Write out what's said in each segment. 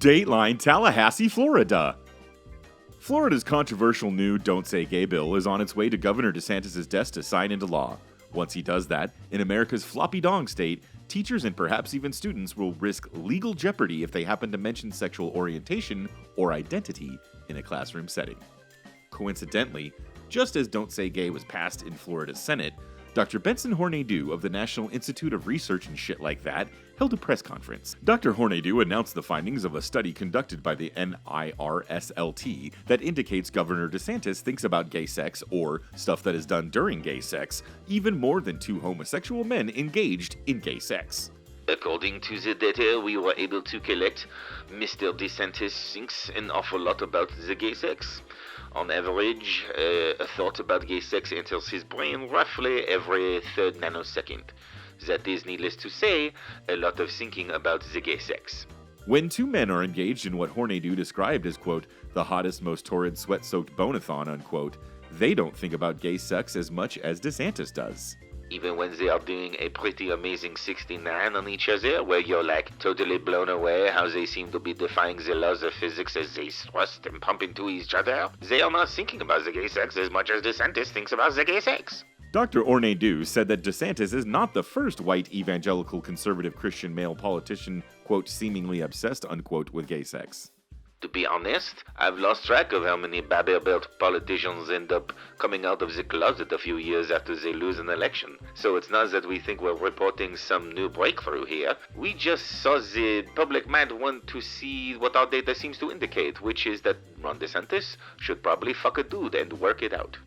Dateline Tallahassee, Florida. Florida's controversial new Don't Say Gay bill is on its way to Governor DeSantis' desk to sign into law. Once he does that, in America's floppy dong state, teachers and perhaps even students will risk legal jeopardy if they happen to mention sexual orientation or identity in a classroom setting. Coincidentally, just as Don't Say Gay was passed in Florida's Senate, Dr. Benson Hornadew of the National Institute of Research and shit like that held a press conference. Dr. Hornadew announced the findings of a study conducted by the NIRSLT that indicates Governor DeSantis thinks about gay sex, or stuff that is done during gay sex, even more than two homosexual men engaged in gay sex. According to the data we were able to collect, Mr. DeSantis thinks an awful lot about the gay sex. On average, a thought about gay sex enters his brain roughly every third nanosecond. That is, needless to say, a lot of thinking about the gay sex. When two men are engaged in what Hornadew described as, quote, the hottest, most torrid, sweat-soaked bonathon, unquote, they don't think about gay sex as much as DeSantis does. Even when they are doing a pretty amazing 69 on each other, where you're like totally blown away how they seem to be defying the laws of physics as they thrust and pump into each other, they are not thinking about the gay sex as much as DeSantis thinks about the gay sex. Dr. Hornadew said that DeSantis is not the first white evangelical conservative Christian male politician, quote, seemingly obsessed, unquote, with gay sex. To be honest, I've lost track of how many Babel-Belt politicians end up coming out of the closet a few years after they lose an election. So it's not that we think we're reporting some new breakthrough here. We just saw the public might want to see what our data seems to indicate, which is that Ron DeSantis should probably fuck a dude and work it out.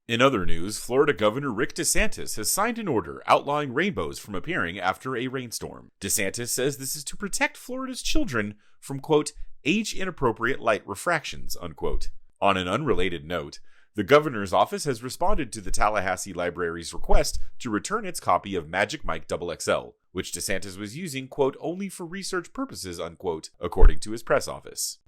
In other news, Florida Governor Rick DeSantis has signed an order outlawing rainbows from appearing after a rainstorm. DeSantis says this is to protect Florida's children from, quote, age-inappropriate light refractions, unquote. On an unrelated note, the governor's office has responded to the Tallahassee Library's request to return its copy of Magic Mike XXL, which DeSantis was using, quote, only for research purposes, unquote, according to his press office.